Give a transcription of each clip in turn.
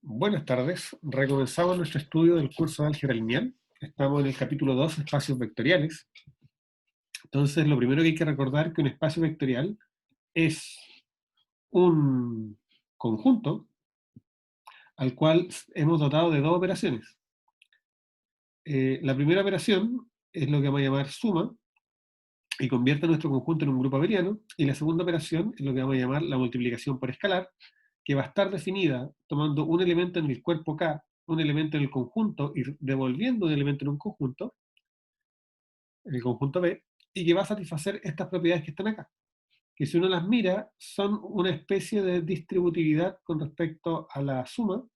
Buenas tardes, recomenzamos nuestro estudio del curso de álgebra lineal. Estamos en el capítulo 2, espacios vectoriales. Entonces, lo primero que hay que recordar es que un espacio vectorial es un conjunto al cual hemos dotado de dos operaciones. La primera operación es lo que vamos a llamar suma, y convierte nuestro conjunto en un grupo abeliano, y la segunda operación es lo que vamos a llamar la multiplicación por escalar, que va a estar definida tomando un elemento en el cuerpo K, un elemento en el conjunto, y devolviendo un elemento en un conjunto, en el conjunto B, y que va a satisfacer estas propiedades que están acá, que si uno las mira, son una especie de distributividad con respecto a la suma.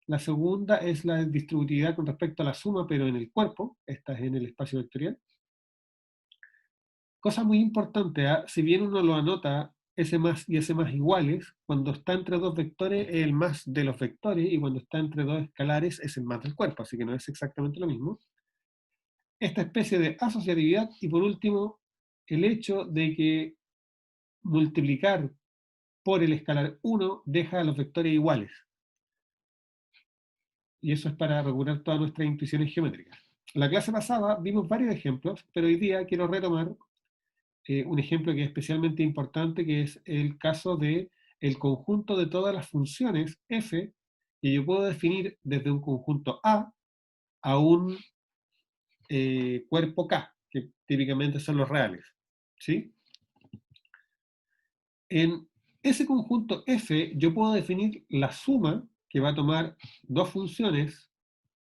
La segunda es la distributividad con respecto a la suma, pero en el cuerpo, esta es en el espacio vectorial. Cosa muy importante, ¿eh? Si bien uno lo anota S más y S más iguales, cuando está entre dos vectores es el más de los vectores, y cuando está entre dos escalares es el más del cuerpo, así que no es exactamente lo mismo. Esta especie de asociatividad, y por último, el hecho de que multiplicar por el escalar 1 deja a los vectores iguales. Y eso es para regular todas nuestras intuiciones geométricas. La clase pasada vimos varios ejemplos, pero hoy día quiero retomar un ejemplo que es especialmente importante, que es el caso de el conjunto de todas las funciones f, que yo puedo definir desde un conjunto a un cuerpo K, que típicamente son los reales. ¿Sí? En ese conjunto f yo puedo definir la suma, que va a tomar dos funciones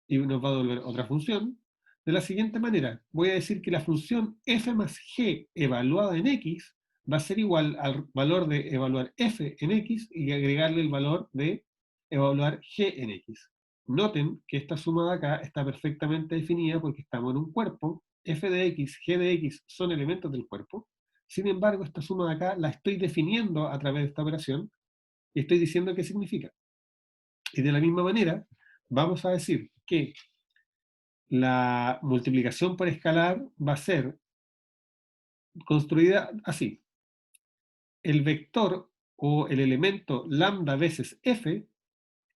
y nos va a devolver otra función, de la siguiente manera. Voy a decir que la función f más g evaluada en x va a ser igual al valor de evaluar f en x y agregarle el valor de evaluar g en x. Noten que esta suma de acá está perfectamente definida porque estamos en un cuerpo, f de x, g de x son elementos del cuerpo. Sin embargo, esta suma de acá la estoy definiendo a través de esta operación y estoy diciendo qué significa. Y de la misma manera, vamos a decir que la multiplicación por escalar va a ser construida así. El vector o el elemento lambda veces f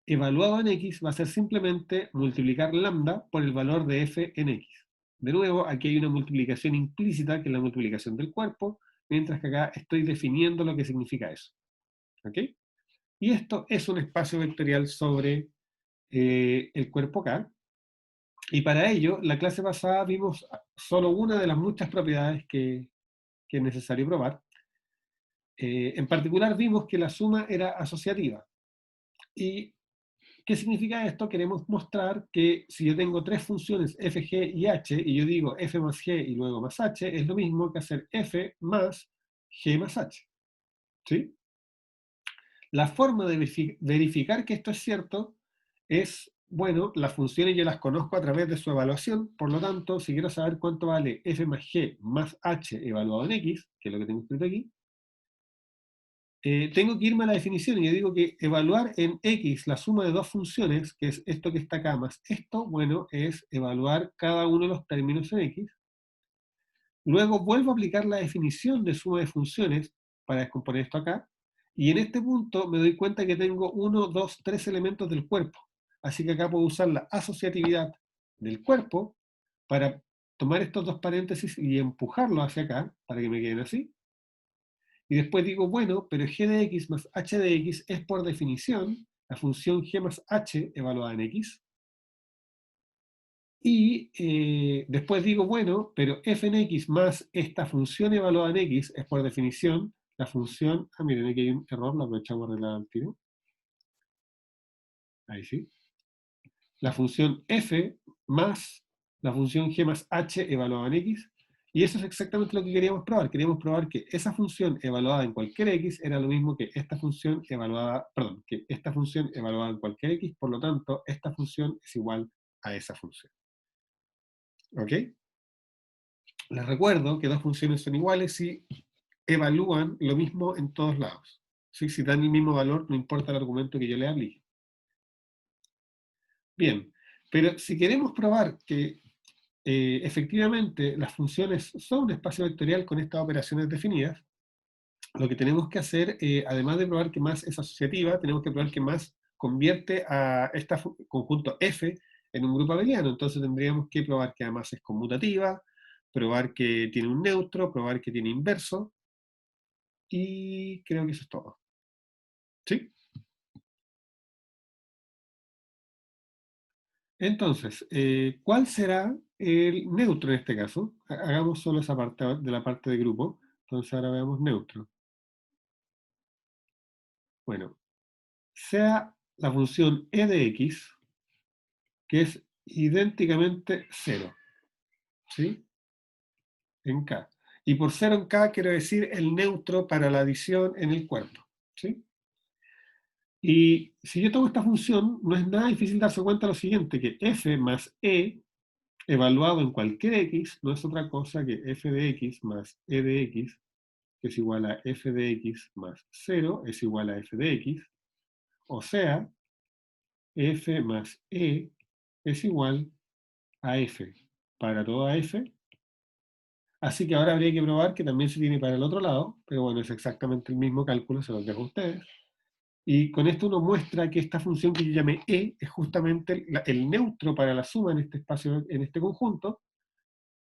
evaluado en x va a ser simplemente multiplicar lambda por el valor de f en x. De nuevo, aquí hay una multiplicación implícita, que es la multiplicación del cuerpo, mientras que acá estoy definiendo lo que significa eso. ¿Ok? Y esto es un espacio vectorial sobre el cuerpo K. Y para ello, la clase pasada vimos solo una de las muchas propiedades que es necesario probar. En particular vimos que la suma era asociativa. ¿Y qué significa esto? Queremos mostrar que si yo tengo tres funciones f, g y h, y yo digo f más g y luego más h, es lo mismo que hacer f más g más h. ¿Sí? La forma de verificar que esto es cierto es, bueno, las funciones yo las conozco a través de su evaluación, por lo tanto, si quiero saber cuánto vale f más g más h evaluado en x, que es lo que tengo escrito aquí, tengo que irme a la definición, y yo digo que evaluar en x la suma de dos funciones, que es esto que está acá más esto, bueno, es evaluar cada uno de los términos en x. Luego vuelvo a aplicar la definición de suma de funciones para descomponer esto acá, y en este punto me doy cuenta que tengo 1, 2, 3 elementos del cuerpo. Así que acá puedo usar la asociatividad del cuerpo para tomar estos dos paréntesis y empujarlos hacia acá, para que me queden así. Y después digo, bueno, pero g de x más h de x es por definición la función g más h evaluada en x. Y después digo, bueno, pero f en x más esta función evaluada en x es por definición la función... Ah, miren, aquí hay un error, lo aprovechamos de arreglar al tiro. Ahí sí. La función f más la función g más h evaluada en x. Y eso es exactamente lo que queríamos probar. Queríamos probar que esa función evaluada en cualquier x era lo mismo que esta función evaluada, perdón, que esta función evaluada en cualquier x, por lo tanto, esta función es igual a esa función. ¿Ok? Les recuerdo que dos funciones son iguales si evalúan lo mismo en todos lados. ¿Sí? Si dan el mismo valor, no importa el argumento que yo le aplique. Bien, pero si queremos probar que efectivamente las funciones son un espacio vectorial con estas operaciones definidas, lo que tenemos que hacer, además de probar que más es asociativa, tenemos que probar que más convierte a este conjunto F en un grupo abeliano. Entonces tendríamos que probar que además es conmutativa, probar que tiene un neutro, probar que tiene inverso, y creo que eso es todo. ¿Sí? Entonces, ¿cuál será el neutro en este caso? Hagamos solo esa parte de la parte de grupo. Entonces ahora veamos neutro. Bueno, sea la función e de x, que es idénticamente 0, ¿sí? En K. Y por 0 en K quiero decir el neutro para la adición en el cuerpo, ¿sí? Y si yo tomo esta función, no es nada difícil darse cuenta de lo siguiente, que f más e evaluado en cualquier x no es otra cosa que f de x más e de x, que es igual a f de x más 0 es igual a f de x, o sea, f más e es igual a f para toda f. Así que ahora habría que probar que también se tiene para el otro lado, pero bueno, es exactamente el mismo cálculo, se los dejo a ustedes. Y con esto uno muestra que esta función que yo llamé e es justamente el neutro para la suma en este espacio, en este conjunto,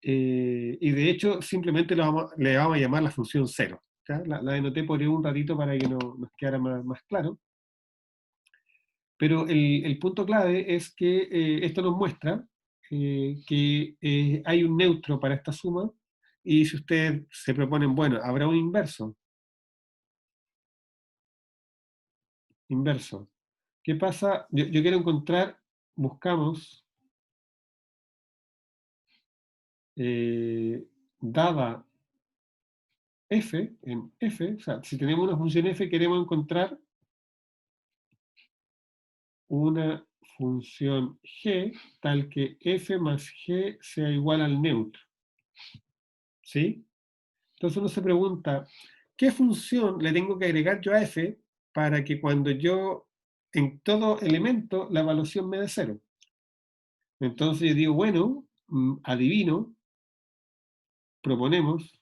y de hecho simplemente le vamos a llamar la función 0. ¿Ya? La denoté por un ratito para que nos quedara más claro. Pero el punto clave es que esto nos muestra que hay un neutro para esta suma, y si ustedes se proponen, bueno, habrá un inverso. Inverso. ¿Qué pasa? Yo quiero encontrar, buscamos, dada f, en f, o sea, si tenemos una función f, queremos encontrar una función g tal que f más g sea igual al neutro. ¿Sí? Entonces uno se pregunta, ¿qué función le tengo que agregar yo a f para que cuando yo, en todo elemento, la evaluación me dé 0? Entonces yo digo, bueno, adivino, proponemos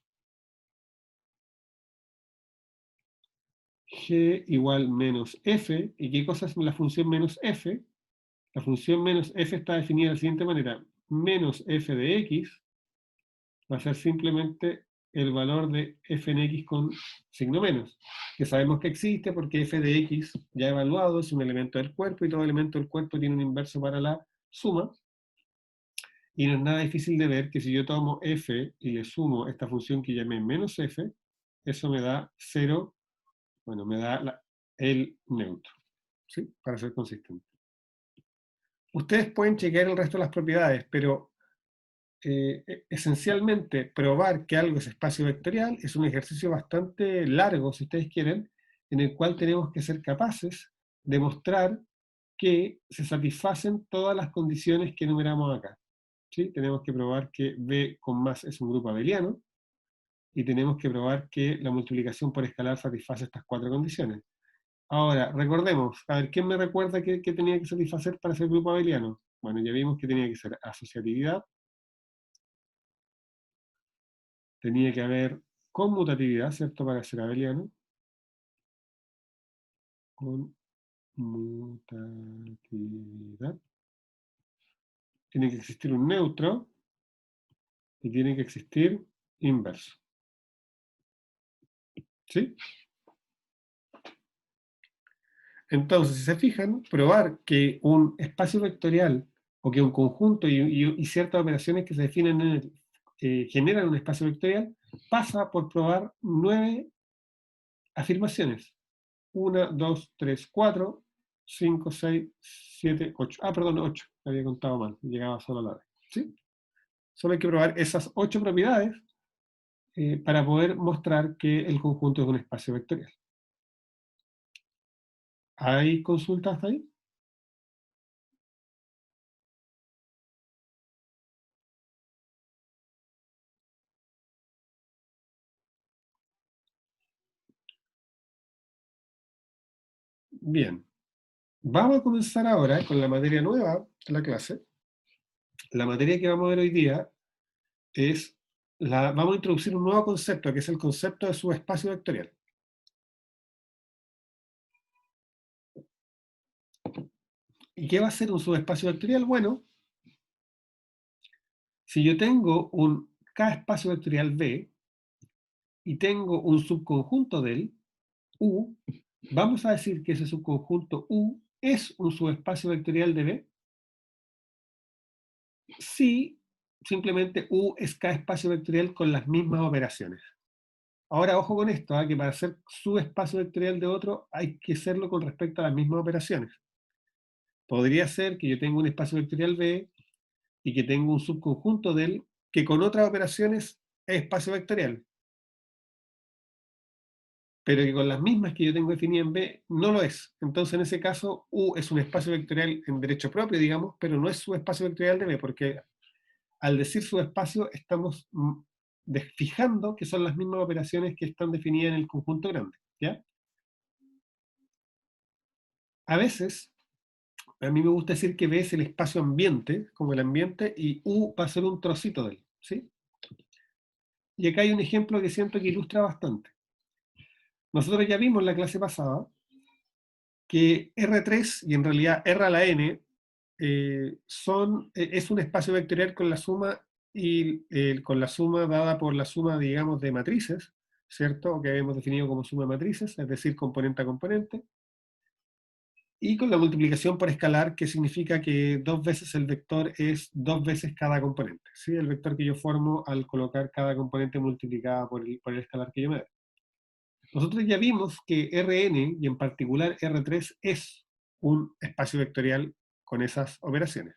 g igual menos f. ¿Y qué cosa es la función menos f? La función menos f está definida de la siguiente manera. Menos f de x va a ser simplemente el valor de f en x con signo menos, que sabemos que existe porque f de x ya evaluado es un elemento del cuerpo, y todo elemento del cuerpo tiene un inverso para la suma, y no es nada difícil de ver que si yo tomo f y le sumo esta función que llamé menos f, eso me da 0, bueno, me da el neutro, ¿sí? Para ser consistente. Ustedes pueden chequear el resto de las propiedades, pero esencialmente probar que algo es espacio vectorial es un ejercicio bastante largo, si ustedes quieren, en el cual tenemos que ser capaces de mostrar que se satisfacen todas las condiciones que enumeramos acá. ¿Sí? Tenemos que probar que B con más es un grupo abeliano, y tenemos que probar que la multiplicación por escalar satisface estas 4 condiciones. Ahora, recordemos, a ver, ¿quién me recuerda que tenía que satisfacer para ser grupo abeliano? Bueno, ya vimos que tenía que ser asociatividad, tenía que haber conmutatividad, ¿cierto? Para ser abeliano. Conmutatividad. Tiene que existir un neutro y tiene que existir inverso. ¿Sí? Entonces, si se fijan, probar que un espacio vectorial o que un conjunto y ciertas operaciones que se definen en él generan un espacio vectorial pasa por probar 9 afirmaciones. 1, 2, 3, 4, 5, 6, 7, 8. Ah, perdón, 8. Había contado mal. Llegaba solo a la vez. ¿Sí? Solo hay que probar esas 8 propiedades para poder mostrar que el conjunto es un espacio vectorial. ¿Hay consultas ahí? Bien. Vamos a comenzar ahora con la materia nueva de la clase. La materia que vamos a ver hoy día es, vamos a introducir un nuevo concepto, que es el concepto de subespacio vectorial. ¿Y qué va a ser un subespacio vectorial? Bueno, si yo tengo un K espacio vectorial V y tengo un subconjunto de él, U, vamos a decir que ese subconjunto U es un subespacio vectorial de V. Si simplemente U es K espacio vectorial con las mismas operaciones. Ahora, ojo con esto, que para hacer subespacio vectorial de otro hay que hacerlo con respecto a las mismas operaciones. Podría ser que yo tenga un espacio vectorial V y que tengo un subconjunto de él que con otras operaciones es espacio vectorial, pero que con las mismas que yo tengo definidas en V no lo es. Entonces, en ese caso, U es un espacio vectorial en derecho propio, digamos, pero no es subespacio vectorial de V, porque al decir subespacio estamos fijando que son las mismas operaciones que están definidas en el conjunto grande, ¿ya? A veces, a mí me gusta decir que V es el espacio ambiente, como el ambiente, y U va a ser un trocito de él, ¿sí? Y acá hay un ejemplo que siento que ilustra bastante. Nosotros ya vimos en la clase pasada que R3 y en realidad R a la n es un espacio vectorial con la suma y con la suma dada por la suma, digamos, de matrices, ¿cierto? Que hemos definido como suma de matrices, es decir, componente a componente, y con la multiplicación por escalar, que significa que dos veces el vector es dos veces cada componente, ¿sí? El vector que yo formo al colocar cada componente multiplicada por el escalar que yo me doy. Nosotros ya vimos que Rn, y en particular R3, es un espacio vectorial con esas operaciones.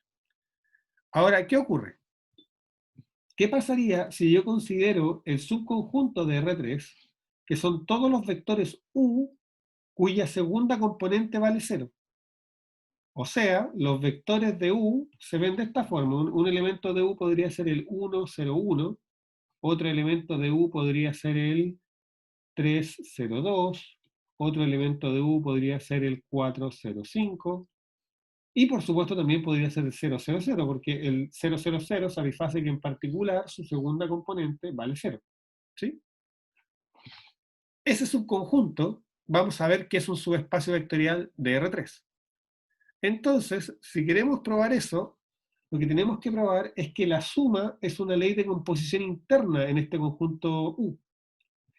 Ahora, ¿qué ocurre? ¿Qué pasaría si yo considero el subconjunto de R3, que son todos los vectores U, cuya segunda componente vale 0? O sea, los vectores de U se ven de esta forma. Un elemento de U podría ser el 1, 0, 1. Otro elemento de U podría ser el 3, 0, 2. Otro elemento de U podría ser el 4, 0, 5. Y por supuesto también podría ser el 0, 0, 0, porque el 0, 0, 0 satisface que en particular su segunda componente vale 0. ¿Sí? Ese subconjunto, vamos a ver que es un subespacio vectorial de R3. Entonces, si queremos probar eso, lo que tenemos que probar es que la suma es una ley de composición interna en este conjunto U.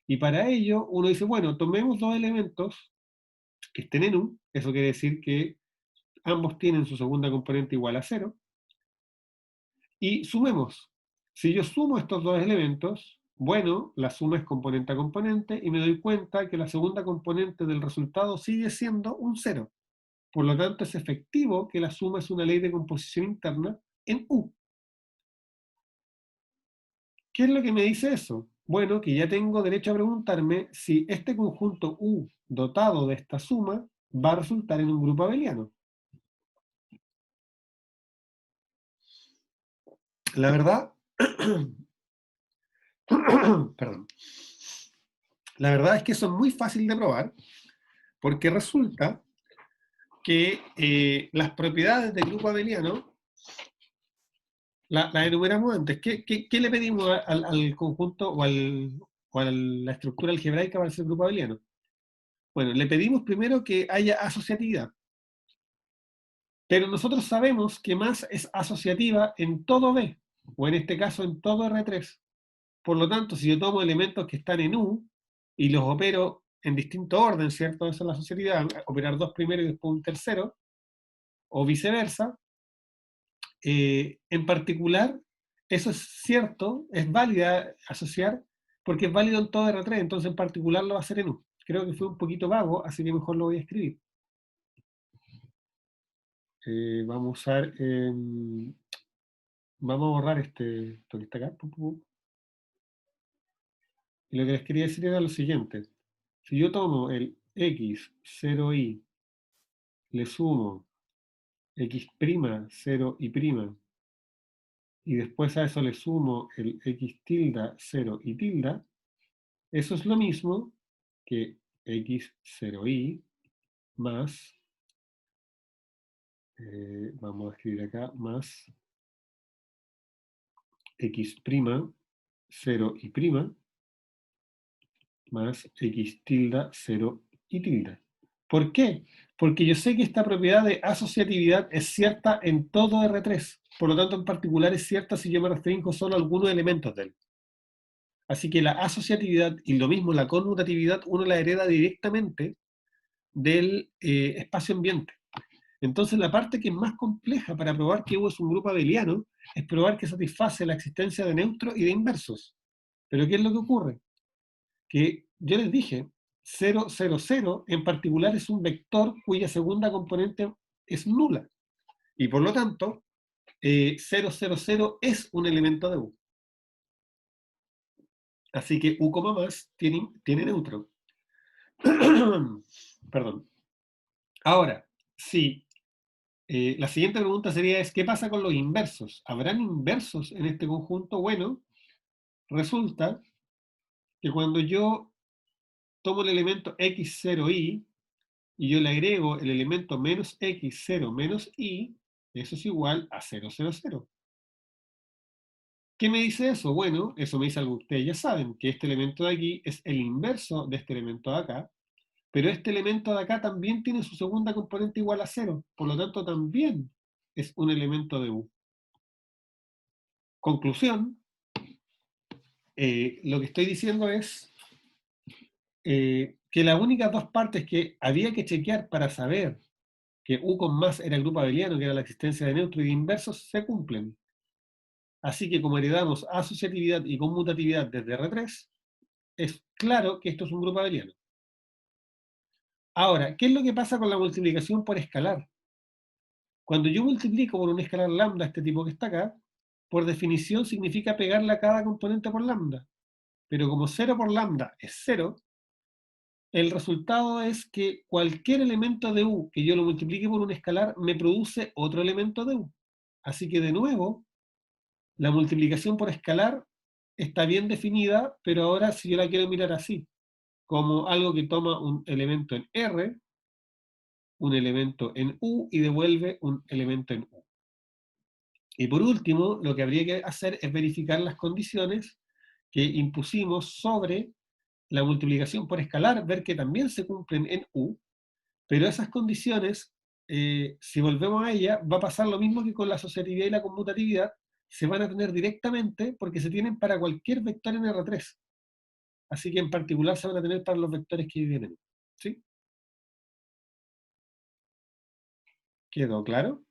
Y para ello, uno dice, bueno, tomemos dos elementos que estén en U, eso quiere decir que ambos tienen su segunda componente igual a 0, y sumemos. Si yo sumo estos dos elementos, bueno, la suma es componente a componente, y me doy cuenta que la segunda componente del resultado sigue siendo un 0. Por lo tanto, es efectivo que la suma es una ley de composición interna en U. ¿Qué es lo que me dice eso? Bueno, que ya tengo derecho a preguntarme si este conjunto U dotado de esta suma va a resultar en un grupo abeliano. La verdad, perdón, la verdad es que eso es muy fácil de probar porque resulta que las propiedades del grupo abeliano las enumeramos antes. ¿Qué le pedimos al conjunto o a la estructura algebraica para ser grupo abeliano? Bueno, le pedimos primero que haya asociatividad. Pero nosotros sabemos que más es asociativa en todo B, o en este caso en todo R3. Por lo tanto, si yo tomo elementos que están en U y los opero en distinto orden, ¿cierto? Esa es la asociatividad, operar dos primero y después un tercero, o viceversa. En particular, eso es cierto, es válida asociar, porque es válido en todo R3, entonces en particular lo va a hacer en U. Creo que fue un poquito vago, así que mejor lo voy a escribir. Vamos a usar, vamos a borrar esto que está acá. Y lo que les quería decir era lo siguiente. Si yo tomo el x 0i, le sumo x', 0 y prima, y después a eso le sumo el x tilde, 0 y tilde, eso es lo mismo que x0i más, vamos a escribir acá, más x', 0 y prima, más x tilde, 0 y tilde. ¿Por qué? Porque yo sé que esta propiedad de asociatividad es cierta en todo R3. Por lo tanto, en particular es cierta si yo me restringo solo a algunos elementos de él. Así que la asociatividad y lo mismo la conmutatividad uno la hereda directamente del espacio ambiente. Entonces la parte que es más compleja para probar que U es un grupo abeliano es probar que satisface la existencia de neutros y de inversos. Pero ¿qué es lo que ocurre? Que yo les dije, 0, 0, 0 en particular es un vector cuya segunda componente es nula. Y por lo tanto, 0, 0, 0 es un elemento de U. Así que U, más tiene neutro. Perdón. Ahora, sí, la siguiente pregunta sería ¿qué pasa con los inversos? ¿Habrán inversos en este conjunto? Bueno, resulta que cuando yo tomo el elemento x0y y yo le agrego el elemento menos x0 menos y, eso es igual a 0, 0, 0. ¿Qué me dice eso? Bueno, eso me dice algo que ustedes ya saben, que este elemento de aquí es el inverso de este elemento de acá, pero este elemento de acá también tiene su segunda componente igual a 0, por lo tanto también es un elemento de U. Conclusión, lo que estoy diciendo es que las únicas dos partes que había que chequear para saber que U con más era el grupo abeliano, que era la existencia de neutros y de inversos, se cumplen. Así que como heredamos asociatividad y conmutatividad desde R3, es claro que esto es un grupo abeliano. Ahora, ¿qué es lo que pasa con la multiplicación por escalar? Cuando yo multiplico por un escalar lambda, este tipo que está acá, por definición significa pegarle a cada componente por lambda. Pero como 0 por lambda es 0, el resultado es que cualquier elemento de U que yo lo multiplique por un escalar me produce otro elemento de U. Así que de nuevo, la multiplicación por escalar está bien definida, pero ahora si yo la quiero mirar así, como algo que toma un elemento en R, un elemento en U y devuelve un elemento en U. Y por último, lo que habría que hacer es verificar las condiciones que impusimos sobre la multiplicación por escalar, ver que también se cumplen en U, pero esas condiciones, si volvemos a ellas, va a pasar lo mismo que con la asociatividad y la conmutatividad, se van a tener directamente porque se tienen para cualquier vector en R3. Así que en particular se van a tener para los vectores que vienen. ¿Sí? ¿Quedó claro?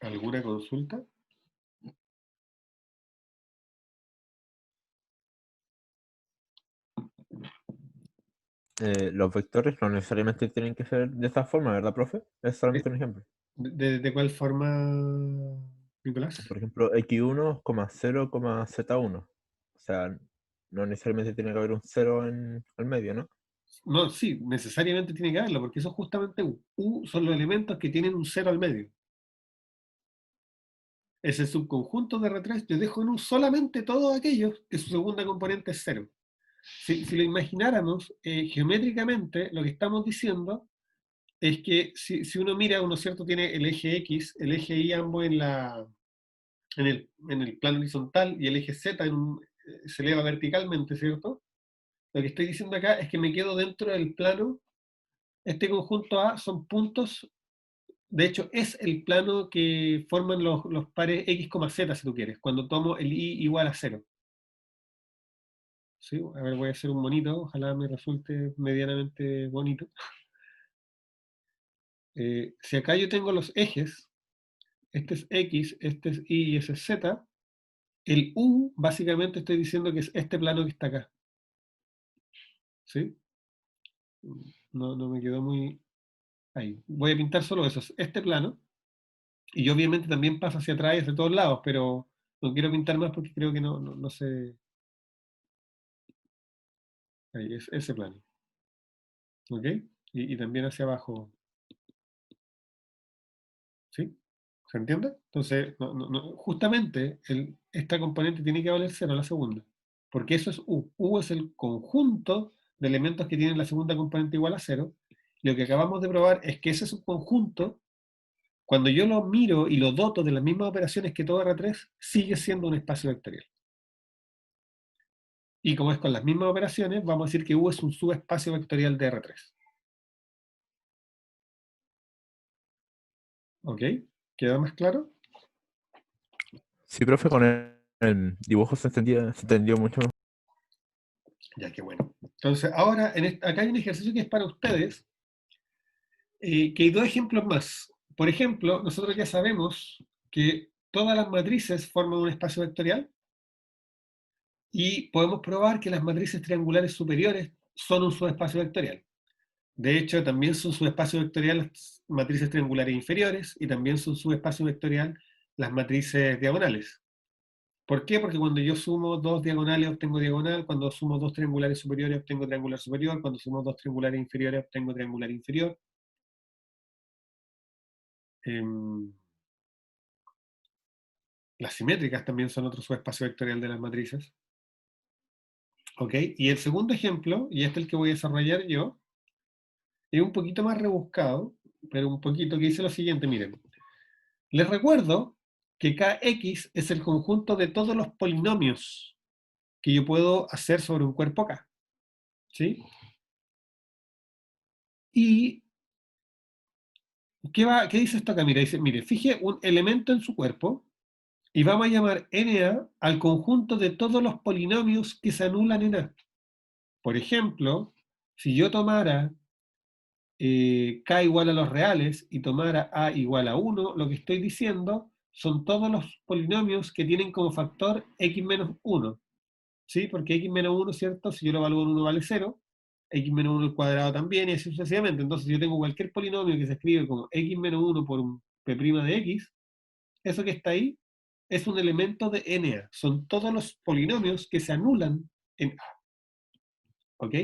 ¿Alguna consulta? Los vectores no necesariamente tienen que ser de esta forma, ¿verdad, profe? Es solamente Eh, un ejemplo. ¿De cuál forma, Nicolás? Por ejemplo, x1, 0, z1. O sea, no necesariamente tiene que haber un 0 en el medio, ¿no? No, sí, necesariamente tiene que haberlo, porque eso es justamente U. U son los elementos que tienen un cero al medio. Ese subconjunto de R3, yo dejo en U solamente todos aquellos que su segunda componente es cero. Si lo imagináramos geométricamente, lo que estamos diciendo es que si uno mira, uno cierto tiene el eje X, el eje Y ambos en el plano horizontal y el eje Z se eleva verticalmente, ¿cierto? Lo que estoy diciendo acá es que me quedo dentro del plano. Este conjunto A son puntos, de hecho es el plano que forman los pares X, Z, si tú quieres, cuando tomo el Y igual a 0. ¿Sí? A ver, voy a hacer un bonito, ojalá me resulte medianamente bonito. Si acá yo tengo los ejes, este es X, este es Y y ese es Z, el U básicamente estoy diciendo que es este plano que está acá. ¿Sí? No me quedó muy ahí. Voy a pintar solo eso, es este plano, y obviamente también pasa hacia atrás y hacia todos lados, pero no quiero pintar más porque creo que no sé. Ahí es ese plano. ¿Ok? Y también hacia abajo. ¿Sí? ¿Se entiende? Entonces, justamente esta componente tiene que valer cero la segunda. Porque eso es U. U es el conjunto de elementos que tienen la segunda componente igual a cero. Lo que acabamos de probar es que ese subconjunto, cuando yo lo miro y lo doto de las mismas operaciones que todo R3, sigue siendo un espacio vectorial. Y como es con las mismas operaciones, vamos a decir que U es un subespacio vectorial de R3. ¿Ok? ¿Queda más claro? Sí, profe, con el dibujo se entendió mucho mejor. Ya, que bueno. Entonces, ahora, acá hay un ejercicio que es para ustedes, que hay dos ejemplos más. Por ejemplo, nosotros ya sabemos que todas las matrices forman un espacio vectorial y podemos probar que las matrices triangulares superiores son un subespacio vectorial. De hecho, también son subespacio vectorial las matrices triangulares inferiores y también son subespacio vectorial las matrices diagonales. ¿Por qué? Porque cuando yo sumo dos diagonales obtengo diagonal, cuando sumo dos triangulares superiores obtengo triangular superior, cuando sumo dos triangulares inferiores obtengo triangular inferior. Em, las simétricas también son otro subespacio vectorial de las matrices. ¿Ok? Y el segundo ejemplo, y este es el que voy a desarrollar yo, es un poquito más rebuscado, pero un poquito, que dice lo siguiente, miren. Les recuerdo que Kx es el conjunto de todos los polinomios que yo puedo hacer sobre un cuerpo K. ¿Sí? Y ¿qué dice esto acá? Mira, dice, mire, fije un elemento en su cuerpo y vamos a llamar NA al conjunto de todos los polinomios que se anulan en A. Por ejemplo, si yo tomara K igual a los reales y tomara A igual a 1, lo que estoy diciendo son todos los polinomios que tienen como factor x menos 1. ¿Sí? Porque x menos 1, ¿cierto? Si yo lo evalúo en 1 vale 0, x menos 1 al cuadrado también, y así sucesivamente. Entonces, si yo tengo cualquier polinomio que se escribe como x menos 1 por un p' de x, eso que está ahí es un elemento de NA. Son todos los polinomios que se anulan en A. ¿Ok?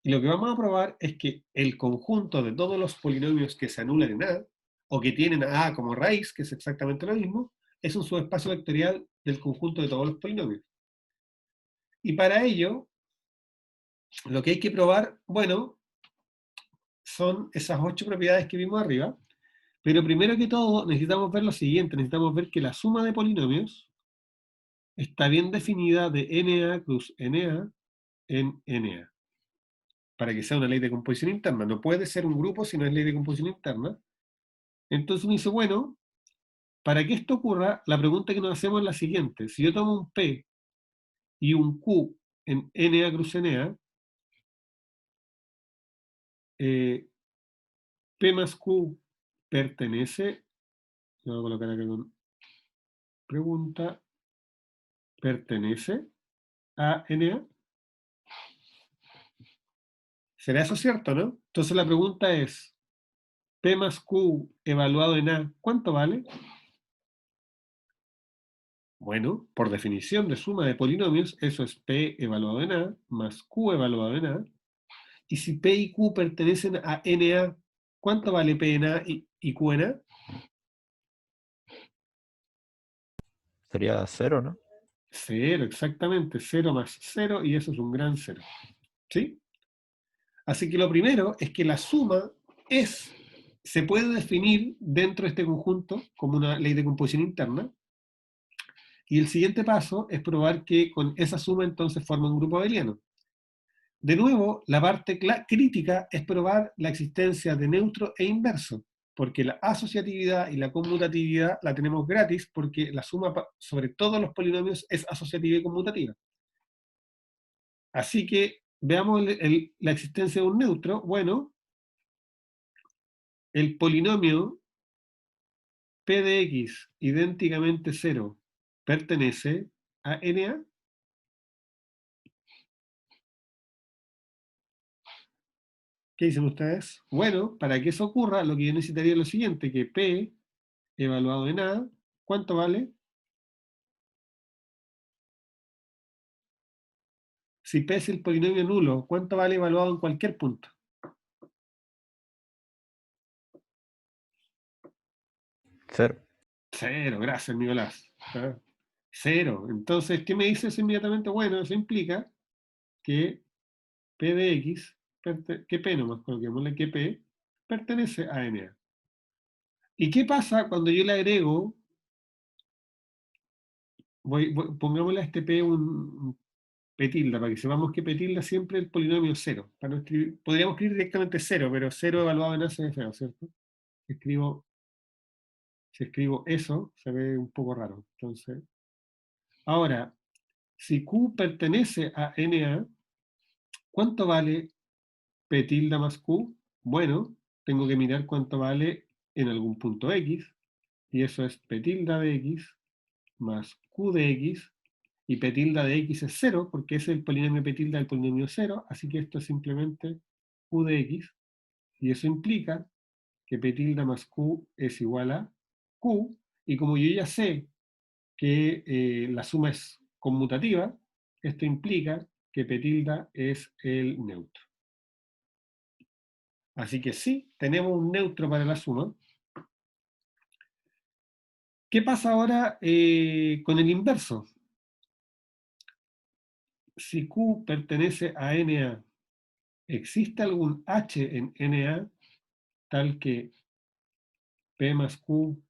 Y lo que vamos a probar es que el conjunto de todos los polinomios que se anulan en A, o que tienen a A como raíz, que es exactamente lo mismo, es un subespacio vectorial del conjunto de todos los polinomios. Y para ello, lo que hay que probar, bueno, son esas 8 propiedades que vimos arriba, pero primero que todo necesitamos ver lo siguiente, necesitamos ver que la suma de polinomios está bien definida de NA cruz NA en NA, para que sea una ley de composición interna. No puede ser un grupo si no es ley de composición interna. Entonces uno dice, bueno, para que esto ocurra, la pregunta que nos hacemos es la siguiente. Si yo tomo un P y un Q en NA cruz NA, P más Q pertenece, lo voy a colocar acá con pregunta, pertenece a NA. ¿Será eso cierto, no? Entonces la pregunta es, P más Q evaluado en A, ¿cuánto vale? Bueno, por definición de suma de polinomios, eso es P evaluado en A más Q evaluado en A. Y si P y Q pertenecen a NA, ¿cuánto vale P en A y Q en A? Sería cero, ¿no? Cero, exactamente. Cero más cero, y eso es un gran cero. ¿Sí? Así que lo primero es que la suma se puede definir dentro de este conjunto como una ley de composición interna. Y el siguiente paso es probar que con esa suma entonces forma un grupo abeliano. De nuevo, la parte crítica es probar la existencia de neutro e inverso, porque la asociatividad y la conmutatividad la tenemos gratis porque la suma sobre todos los polinomios es asociativa y conmutativa. Así que veamos la existencia de un neutro. Bueno, el polinomio P de x idénticamente 0 pertenece a NA. ¿Qué dicen ustedes? Bueno, para que eso ocurra, lo que yo necesitaría es lo siguiente, que P evaluado en A, ¿cuánto vale? Si P es el polinomio nulo, ¿cuánto vale evaluado en cualquier punto? Cero. Cero, gracias, Nicolás. ¿Ah? Cero. Entonces, ¿qué me dice eso inmediatamente? Bueno, eso implica que P de X, que P nomás, coloquémosle que P, pertenece a NA. ¿Y qué pasa cuando yo le agrego, pongámosle a este P un P tilde, para que sepamos que P tilde siempre es el polinomio cero. Para no escribir, podríamos escribir directamente cero, pero cero evaluado en A se ve feo, ¿cierto? Escribo Si escribo eso, se ve un poco raro. Entonces, ahora, si Q pertenece a NA, ¿cuánto vale P tilde más Q? Bueno, tengo que mirar cuánto vale en algún punto X, y eso es P tilde de X más Q de X, y P tilde de X es 0, porque es el polinomio P tilde del polinomio 0, así que esto es simplemente Q de X, y eso implica que P tilde más Q es igual a Q, y como yo ya sé que la suma es conmutativa, esto implica que P tilde es el neutro. Así que sí, tenemos un neutro para la suma. ¿Qué pasa ahora con el inverso? Si Q pertenece a NA, ¿existe algún H en NA tal que P más Q,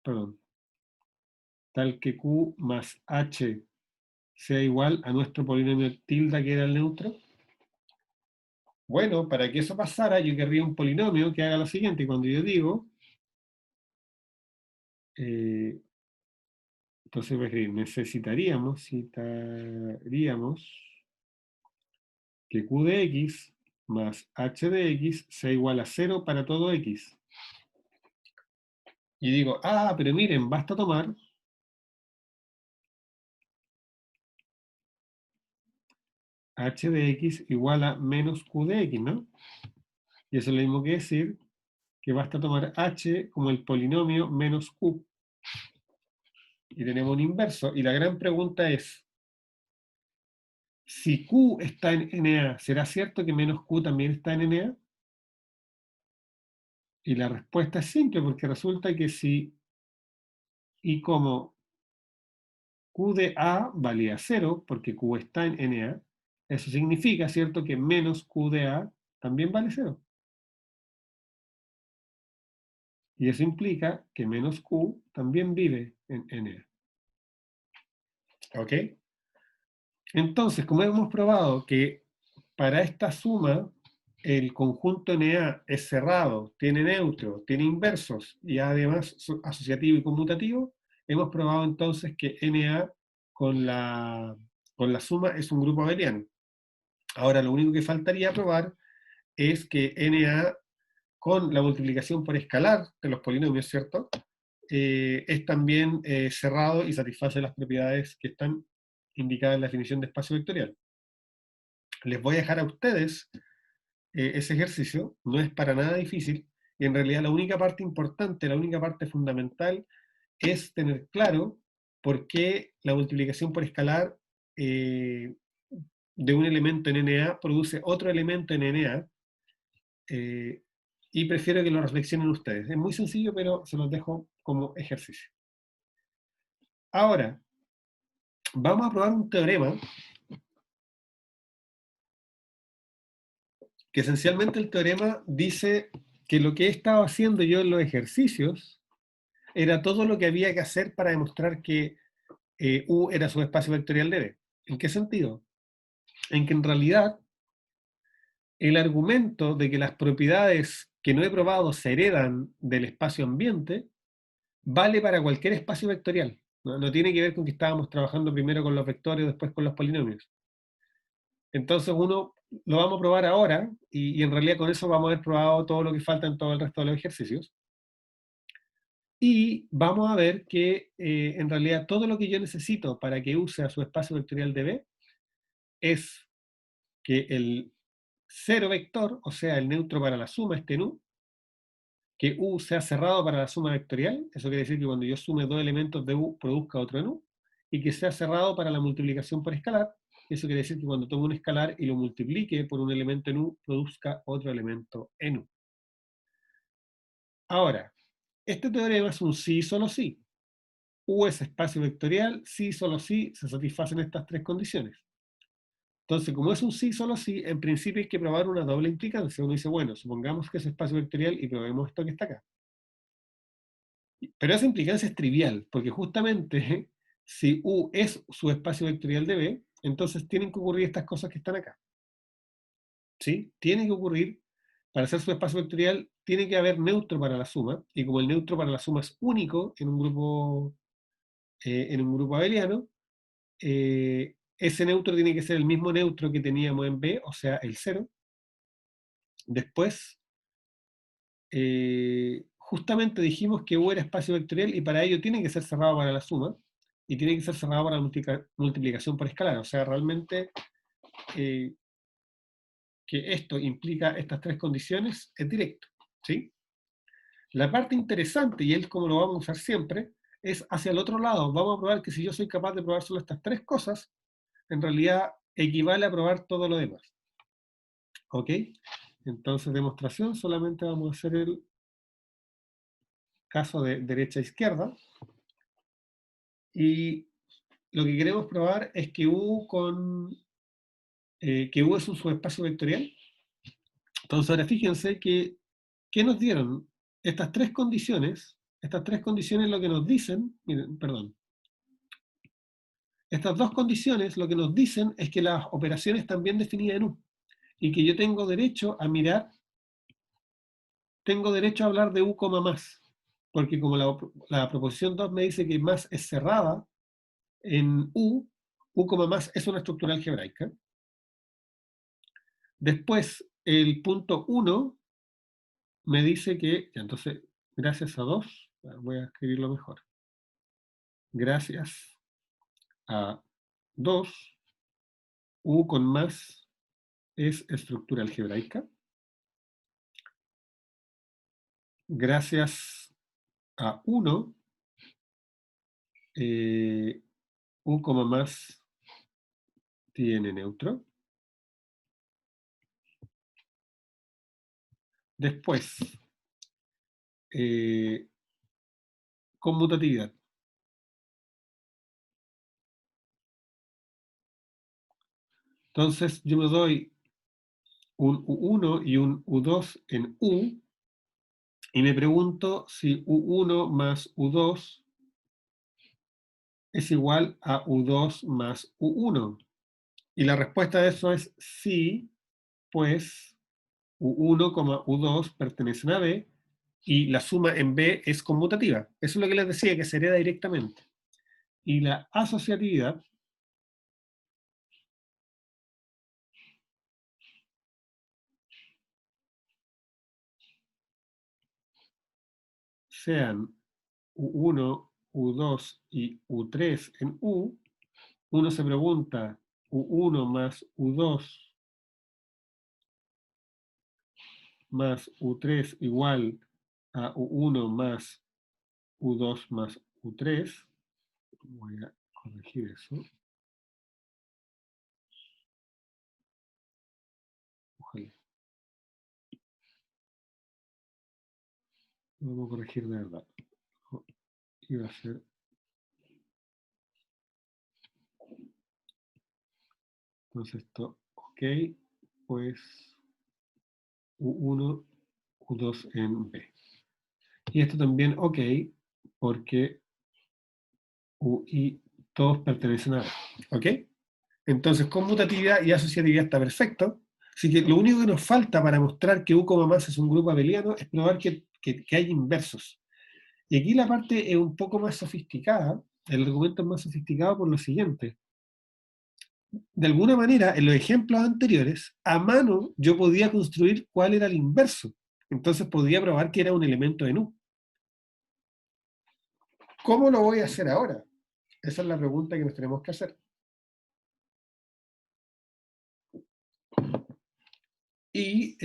perdón, tal que Q más H sea igual a nuestro polinomio tilde que era el neutro? Bueno, para que eso pasara, yo querría un polinomio que haga lo siguiente. Cuando yo digo, entonces voy a escribir, necesitaríamos que Q de X más H de X sea igual a 0 para todo X. Y digo, pero miren, basta tomar H de X igual a menos Q de X, ¿no? Y eso es lo mismo que decir que basta tomar H como el polinomio menos Q. Y tenemos un inverso. Y la gran pregunta es, si Q está en NA, ¿será cierto que menos Q también está en NA? Y la respuesta es simple, porque resulta que si y como Q de A valía 0, porque Q está en NA, eso significa, ¿cierto?, que menos Q de A también vale 0. Y eso implica que menos Q también vive en NA. ¿Ok? Entonces, como hemos probado que para esta suma el conjunto NA es cerrado, tiene neutro, tiene inversos y además asociativo y conmutativo, hemos probado entonces que NA con la suma es un grupo abeliano. Ahora, lo único que faltaría probar es que NA con la multiplicación por escalar de los polinomios, ¿cierto? Es también cerrado y satisface las propiedades que están indicadas en la definición de espacio vectorial. Les voy a dejar a ustedes ese ejercicio, no es para nada difícil, y en realidad la única parte importante, la única parte fundamental es tener claro por qué la multiplicación por escalar de un elemento en NA produce otro elemento en NA, y prefiero que lo reflexionen ustedes. Es muy sencillo, pero se los dejo como ejercicio. Ahora, vamos a probar un teorema que esencialmente el teorema dice que lo que he estado haciendo yo en los ejercicios era todo lo que había que hacer para demostrar que U era subespacio vectorial de B. ¿En qué sentido? En que en realidad el argumento de que las propiedades que no he probado se heredan del espacio ambiente vale para cualquier espacio vectorial. No tiene que ver con que estábamos trabajando primero con los vectores y después con los polinomios. Entonces uno lo vamos a probar ahora y en realidad con eso vamos a haber probado todo lo que falta en todo el resto de los ejercicios. Y vamos a ver que en realidad todo lo que yo necesito para que U sea su espacio vectorial de B es que el cero vector, o sea, el neutro para la suma esté en U, que U sea cerrado para la suma vectorial, eso quiere decir que cuando yo sume dos elementos de U produzca otro en U, y que sea cerrado para la multiplicación por escalar, eso quiere decir que cuando tome un escalar y lo multiplique por un elemento en U, produzca otro elemento en U. Ahora, este teorema es un sí, solo sí. U es espacio vectorial, sí, solo sí, se satisfacen estas tres condiciones. Entonces, como es un sí, solo sí, en principio hay que probar una doble implicancia. Uno dice, bueno, supongamos que es espacio vectorial y probemos esto que está acá. Pero esa implicancia es trivial, porque justamente si U es su espacio vectorial de B, entonces tienen que ocurrir estas cosas que están acá. ¿Sí? Tiene que ocurrir para hacer subespacio vectorial tiene que haber neutro para la suma, y como el neutro para la suma es único en un grupo abeliano, ese neutro tiene que ser el mismo neutro que teníamos en B, o sea, el 0. Después, justamente dijimos que U era espacio vectorial y para ello tiene que ser cerrado para la suma y tiene que ser cerrado para la multiplicación por escalar. O sea, realmente que esto implica estas tres condiciones es directo, ¿sí? La parte interesante, y es como lo vamos a usar siempre, es hacia el otro lado. Vamos a probar que si yo soy capaz de probar solo estas tres cosas, en realidad equivale a probar todo lo demás. ¿Ok? Entonces, demostración, solamente vamos a hacer el caso de derecha a izquierda. Y lo que queremos probar es que U es un subespacio vectorial. Entonces, ahora fíjense que, ¿qué nos dieron? Estas tres condiciones lo que nos dicen, miren, perdón, estas dos condiciones lo que nos dicen es que las operaciones están bien definidas en U, y que yo tengo derecho a hablar de U, más, porque como la proposición 2 me dice que más es cerrada en U más es una estructura algebraica. Después, el punto 1 me dice que, entonces, gracias a 2, voy a escribirlo mejor. Gracias a 2, U con más es estructura algebraica. Gracias a 1, U más tiene neutro. Después, conmutatividad. Entonces, yo me doy un U1 y un U2 en U, y me pregunto si U1 más U2 es igual a U2 más U1. Y la respuesta de eso es sí, pues U1, U2 pertenecen a B, y la suma en B es conmutativa. Eso es lo que les decía, que se hereda directamente. Y la asociatividad sean U1, U2 y U3 en U, uno se pregunta U1 más U2 más U3 igual a U1 más U2 más U3. Voy a corregir eso. Ojalá. Vamos a corregir de verdad. Iba a ser. Entonces esto, ok, pues U1, U2 en B. Y esto también, ok, porque U y todos pertenecen a B. ¿Ok? Entonces, conmutatividad y asociatividad está perfecto. Así que lo único que nos falta para mostrar que U, más es un grupo abeliano es probar que hay inversos. Y aquí la parte es un poco más sofisticada, el argumento es más sofisticado por lo siguiente. De alguna manera, en los ejemplos anteriores, a mano yo podía construir cuál era el inverso. Entonces podía probar que era un elemento en U. ¿Cómo lo voy a hacer ahora? Esa es la pregunta que nos tenemos que hacer. Y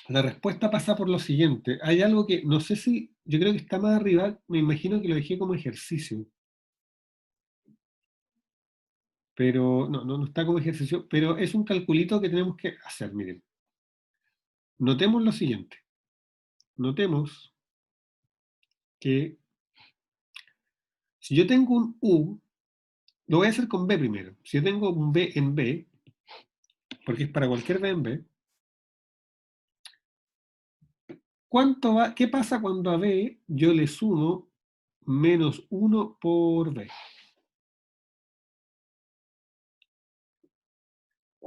la respuesta pasa por lo siguiente. Hay algo que, no sé si, yo creo que está más arriba, me imagino que lo dejé como ejercicio. Pero no está como ejercicio, pero es un calculito que tenemos que hacer, miren. Notemos lo siguiente. Notemos que si yo tengo un U, lo voy a hacer con B primero. Si yo tengo un B en B, porque es para cualquier B en B, ¿qué pasa cuando a B yo le sumo menos 1 por B?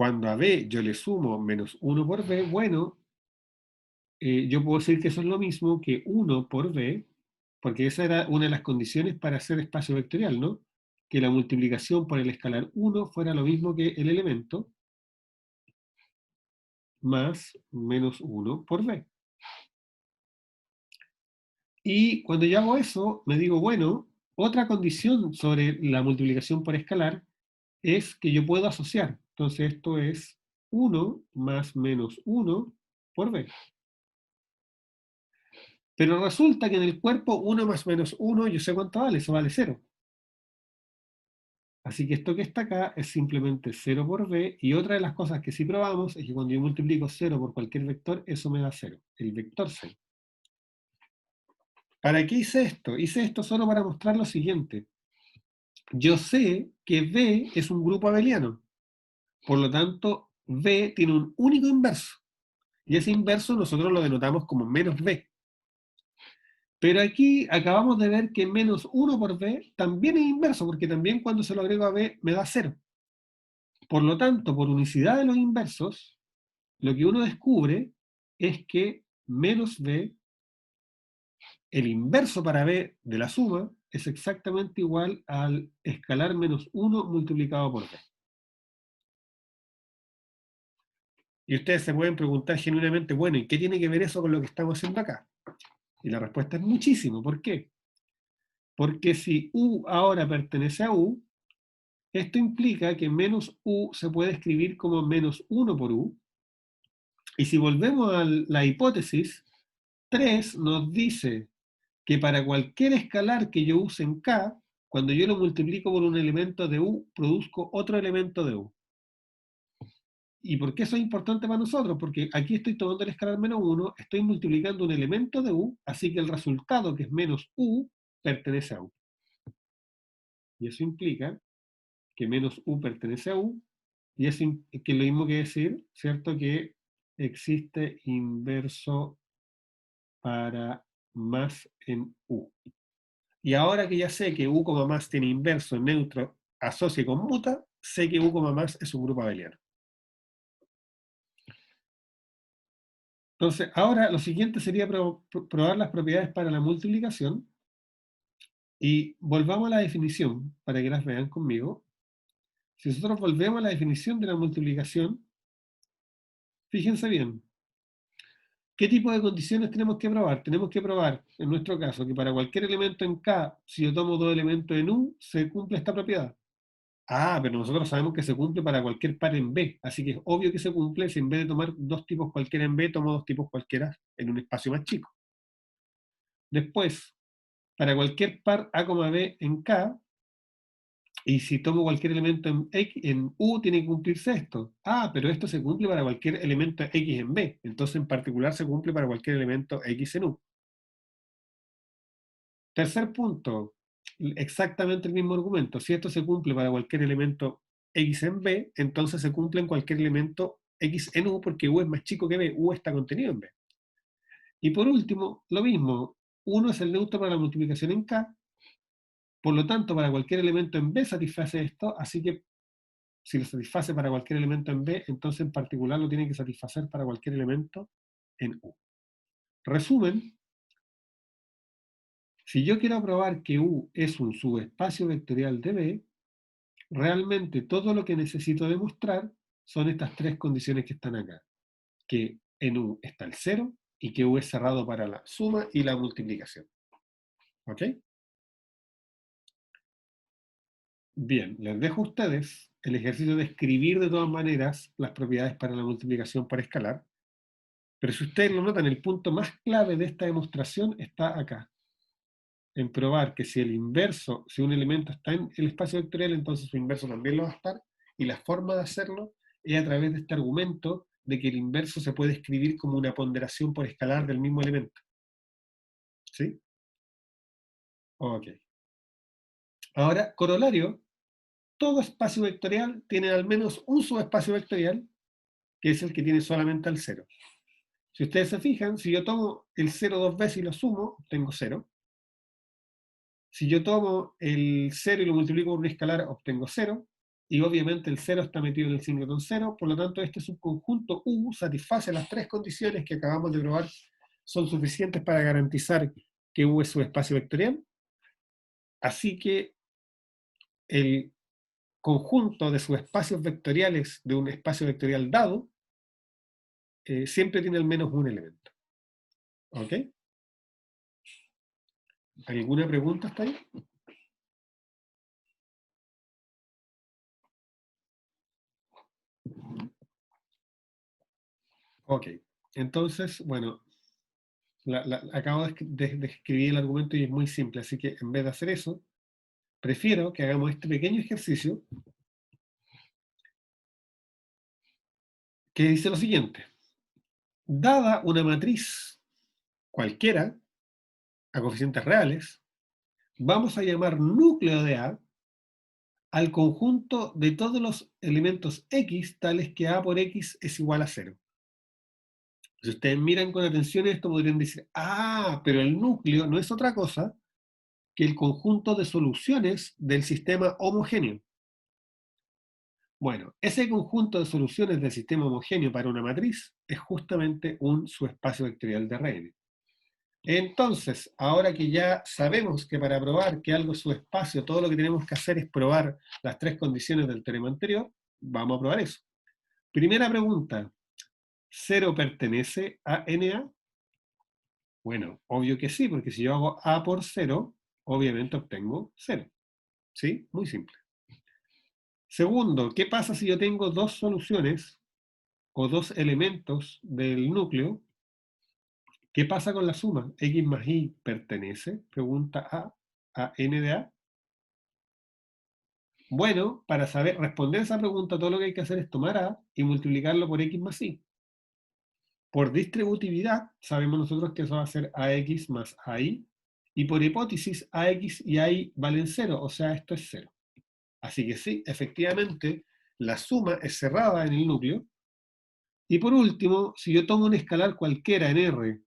cuando a b yo le sumo menos 1 por b, bueno, yo puedo decir que eso es lo mismo que 1 por b, porque esa era una de las condiciones para hacer espacio vectorial, ¿no? Que la multiplicación por el escalar 1 fuera lo mismo que el elemento más menos 1 por b. Y cuando yo hago eso, me digo, bueno, otra condición sobre la multiplicación por escalar es que yo puedo asociar. Entonces esto es 1 más menos 1 por b. Pero resulta que en el cuerpo 1 más menos 1, yo sé cuánto vale, eso vale 0. Así que esto que está acá es simplemente 0 por b, y otra de las cosas que sí probamos es que cuando yo multiplico 0 por cualquier vector, eso me da 0, el vector 0. ¿Para qué hice esto? Hice esto solo para mostrar lo siguiente. Yo sé que b es un grupo abeliano, por lo tanto, b tiene un único inverso, y ese inverso nosotros lo denotamos como menos b. Pero aquí acabamos de ver que menos 1 por b también es inverso, porque también cuando se lo agrego a b me da 0. Por lo tanto, por unicidad de los inversos, lo que uno descubre es que menos b, el inverso para b de la suma, es exactamente igual al escalar menos 1 multiplicado por b. Y ustedes se pueden preguntar genuinamente, bueno, ¿y qué tiene que ver eso con lo que estamos haciendo acá? Y la respuesta es muchísimo. ¿Por qué? Porque si u ahora pertenece a u, esto implica que menos u se puede escribir como menos 1 por u. Y si volvemos a la hipótesis, 3 nos dice que para cualquier escalar que yo use en K, cuando yo lo multiplico por un elemento de U, produzco otro elemento de U. ¿Y por qué eso es importante para nosotros? Porque aquí estoy tomando el escalar menos 1, estoy multiplicando un elemento de U, así que el resultado, que es menos U, pertenece a U. Y eso implica que menos U pertenece a U, y es que es lo mismo que decir, ¿cierto? Que existe inverso para más en U. Y ahora que ya sé que U, más tiene inverso, neutro, asocia y conmuta, sé que U, más es un grupo abeliano. Entonces, ahora lo siguiente sería probar las propiedades para la multiplicación. Y volvamos a la definición, para que las vean conmigo. Si nosotros volvemos a la definición de la multiplicación, fíjense bien, ¿qué tipo de condiciones tenemos que probar? Tenemos que probar, en nuestro caso, que para cualquier elemento en K, si yo tomo dos elementos en U, se cumple esta propiedad. Ah, pero nosotros sabemos que se cumple para cualquier par en B, así que es obvio que se cumple si en vez de tomar dos tipos cualquiera en B, tomo dos tipos cualquiera en un espacio más chico. Después, para cualquier par A, B en K, y si tomo cualquier elemento en U, tiene que cumplirse esto. Ah, pero esto se cumple para cualquier elemento X en B, entonces en particular se cumple para cualquier elemento X en U. Tercer punto, exactamente el mismo argumento. Si esto se cumple para cualquier elemento X en B, entonces se cumple en cualquier elemento X en U, porque U es más chico que B, U está contenido en B. Y por último, lo mismo, 1 es el neutro para la multiplicación en K, por lo tanto, para cualquier elemento en B satisface esto, así que si lo satisface para cualquier elemento en B, entonces en particular lo tiene que satisfacer para cualquier elemento en U. Resumen, si yo quiero probar que U es un subespacio vectorial de B, realmente todo lo que necesito demostrar son estas tres condiciones que están acá. Que en U está el 0 y que U es cerrado para la suma y la multiplicación. ¿Ok? Bien, les dejo a ustedes el ejercicio de escribir de todas maneras las propiedades para la multiplicación por escalar. Pero si ustedes lo notan, el punto más clave de esta demostración está acá. En probar que si el inverso, si un elemento está en el espacio vectorial, entonces su inverso también lo va a estar. Y la forma de hacerlo es a través de este argumento de que el inverso se puede escribir como una ponderación por escalar del mismo elemento. ¿Sí? Ok. Ahora, corolario, todo espacio vectorial tiene al menos un subespacio vectorial, que es el que tiene solamente al 0. Si ustedes se fijan, si yo tomo el 0 dos veces y lo sumo, obtengo 0. Si yo tomo el 0 y lo multiplico por un escalar, obtengo 0. y obviamente el 0 está metido en el singleton 0, por lo tanto este subconjunto U satisface las tres condiciones que acabamos de probar, son suficientes para garantizar que U es subespacio vectorial. Así que el conjunto de subespacios vectoriales de un espacio vectorial dado siempre tiene al menos un elemento. ¿Ok? ¿Alguna pregunta hasta ahí? Ok. Entonces, bueno, acabo de escribir el argumento y es muy simple, así que en vez de hacer eso, prefiero que hagamos este pequeño ejercicio que dice lo siguiente. Dada una matriz cualquiera, a coeficientes reales, vamos a llamar núcleo de A al conjunto de todos los elementos X tales que A por X es igual a 0. Si ustedes miran con atención esto, podrían decir, ah, pero el núcleo no es otra cosa que el conjunto de soluciones del sistema homogéneo. Bueno, ese conjunto de soluciones del sistema homogéneo para una matriz es justamente un subespacio vectorial de Rn. Entonces, ahora que ya sabemos que para probar que algo es subespacio, todo lo que tenemos que hacer es probar las tres condiciones del teorema anterior, vamos a probar eso. Primera pregunta, ¿0 pertenece a NA? Bueno, obvio que sí, porque si yo hago A por 0, obviamente obtengo 0. ¿Sí? Muy simple. Segundo, ¿qué pasa si yo tengo dos soluciones o dos elementos del núcleo? ¿Qué pasa con la suma? ¿X más Y pertenece? Pregunta a N de A. Bueno, para saber responder esa pregunta, todo lo que hay que hacer es tomar A y multiplicarlo por X más Y. Por distributividad, sabemos nosotros que eso va a ser AX más AI, y por hipótesis, AX y AI valen 0, o sea, esto es 0. Así que sí, efectivamente, la suma es cerrada en el núcleo. Y por último, si yo tomo un escalar cualquiera en R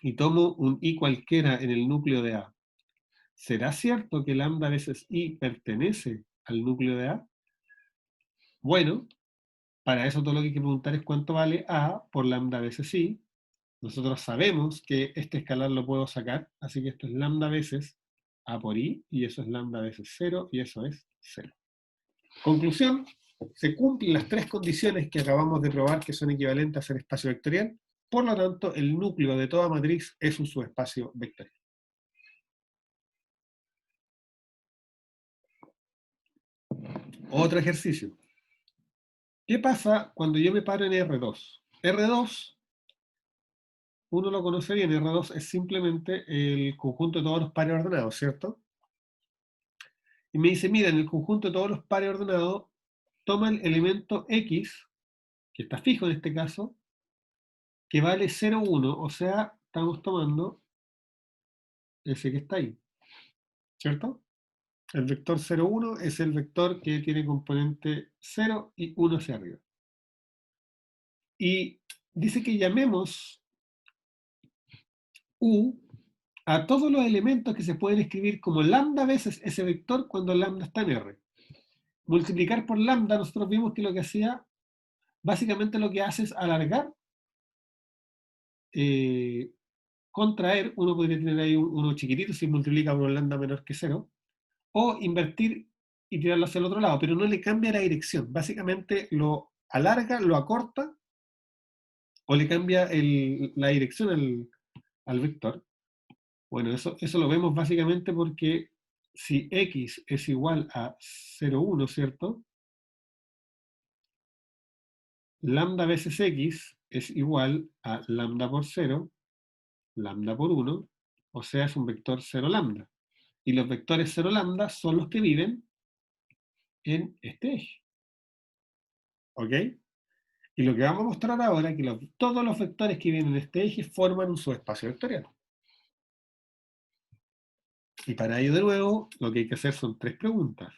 y tomo un I cualquiera en el núcleo de A, ¿será cierto que lambda veces I pertenece al núcleo de A? Bueno, para eso todo lo que hay que preguntar es cuánto vale A por lambda veces I. Nosotros sabemos que este escalar lo puedo sacar, así que esto es lambda veces A por I, y eso es lambda veces 0, y eso es 0. Conclusión, se cumplen las tres condiciones que acabamos de probar que son equivalentes a ser espacio vectorial, por lo tanto, el núcleo de toda matriz es un subespacio vectorial. Otro ejercicio. ¿Qué pasa cuando yo me paro en R2? R2, uno lo conoce bien, R2 es simplemente el conjunto de todos los pares ordenados, ¿cierto? Y me dice, mira, en el conjunto de todos los pares ordenados, toma el elemento X, que está fijo en este caso, que vale 0, 1, o sea, estamos tomando ese que está ahí, ¿cierto? El vector 0, 1 es el vector que tiene componente 0 y 1 hacia arriba. Y dice que llamemos U a todos los elementos que se pueden escribir como lambda veces ese vector cuando lambda está en R. Multiplicar por lambda, nosotros vimos que lo que hacía, básicamente lo que hace es alargar, contraer, uno podría tener ahí uno chiquitito si multiplica por un lambda menor que 0, o invertir y tirarlo hacia el otro lado, pero no le cambia la dirección, básicamente lo alarga, lo acorta, o le cambia la dirección al vector. Bueno, eso lo vemos básicamente porque si x es igual a 0, 1, ¿cierto? Lambda veces x es igual a lambda por 0, lambda por 1, o sea, es un vector 0 lambda. Y los vectores 0 lambda son los que viven en este eje. ¿Ok? Y lo que vamos a mostrar ahora es que todos los vectores que vienen en este eje forman un subespacio vectorial. Y para ello, de nuevo, lo que hay que hacer son tres preguntas.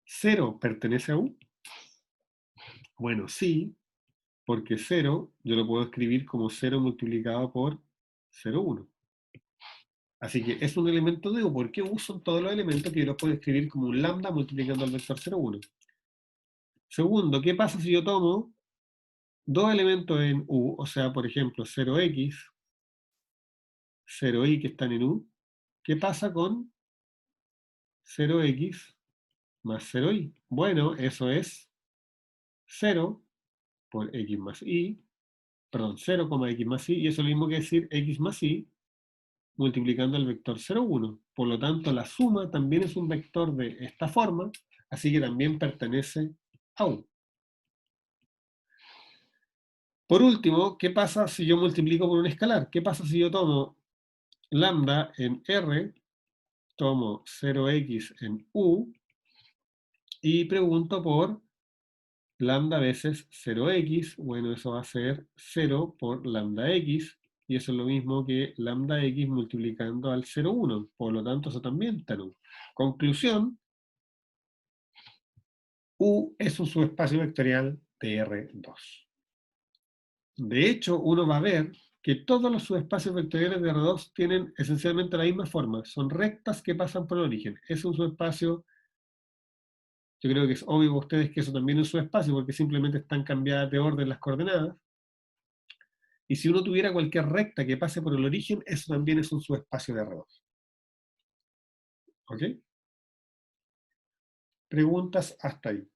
¿0 pertenece a U? Bueno, sí, porque 0 yo lo puedo escribir como 0 multiplicado por 0,1. Así que es un elemento de U. ¿Por qué U son todos los elementos que yo los puedo escribir como un lambda multiplicando al vector 0, 1? Segundo, ¿qué pasa si yo tomo dos elementos en U? O sea, por ejemplo, 0x, 0y que están en U. ¿Qué pasa con 0x más 0y? Bueno, eso es 0 por x más y, perdón, 0, x más y, y eso es lo mismo que decir x más y multiplicando el vector 0, 1. Por lo tanto, la suma también es un vector de esta forma, así que también pertenece a U. Por último, ¿qué pasa si yo multiplico por un escalar? ¿Qué pasa si yo tomo lambda en R, tomo 0x en U, y pregunto por lambda veces 0x? Bueno, eso va a ser 0 por lambda x, y eso es lo mismo que lambda x multiplicando al 0, 1. Por lo tanto, eso también está en U. Conclusión, U es un subespacio vectorial de R2. De hecho, uno va a ver que todos los subespacios vectoriales de R2 tienen esencialmente la misma forma. Son rectas que pasan por el origen. Es un subespacio, yo creo que es obvio para ustedes que eso también es un subespacio porque simplemente están cambiadas de orden las coordenadas. Y si uno tuviera cualquier recta que pase por el origen, eso también es un subespacio de R2. ¿Ok? Preguntas hasta ahí.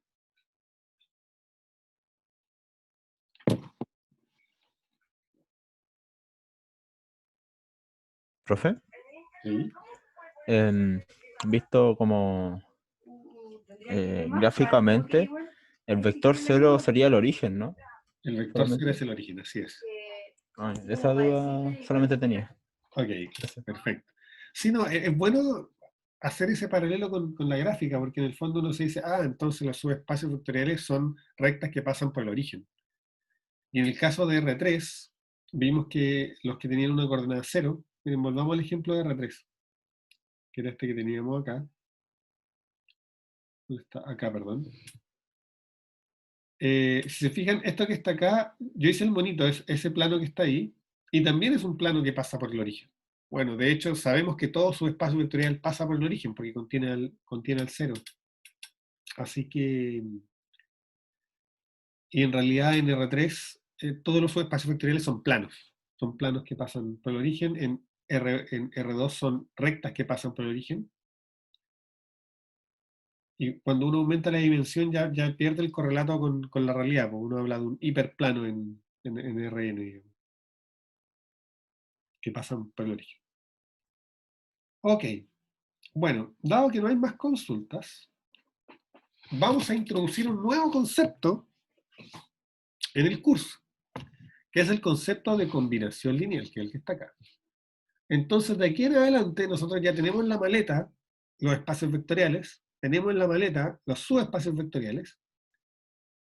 Profe, ¿Sí? visto como gráficamente, el vector 0 sería el origen, ¿no? El vector 0 Solamente. es el origen, así es. Esa duda solamente tenía. Ok, Gracias. perfecto. Sí, no, es bueno hacer ese paralelo con la gráfica, porque en el fondo uno se dice, ah, entonces los subespacios vectoriales son rectas que pasan por el origen. Y en el caso de R3, vimos que los que tenían una coordenada 0, miren, volvamos al ejemplo de R3, que era este que teníamos acá. ¿Dónde está? Acá, perdón. Si se fijan, esto que está acá, yo hice el monito, es ese plano que está ahí, y también es un plano que pasa por el origen. Bueno, de hecho, sabemos que todo subespacio vectorial pasa por el origen, porque contiene al 0. Así que, y en realidad en R3, todos los subespacios vectoriales son planos que pasan por el origen. En R2 son rectas que pasan por el origen. Y cuando uno aumenta la dimensión ya pierde el correlato con la realidad, porque uno habla de un hiperplano en Rn, digamos, que pasan por el origen. Ok, bueno, dado que no hay más consultas, vamos a introducir un nuevo concepto en el curso, que es el concepto de combinación lineal, que es el que está acá. Entonces, de aquí en adelante, nosotros ya tenemos en la maleta los espacios vectoriales, tenemos en la maleta los subespacios vectoriales,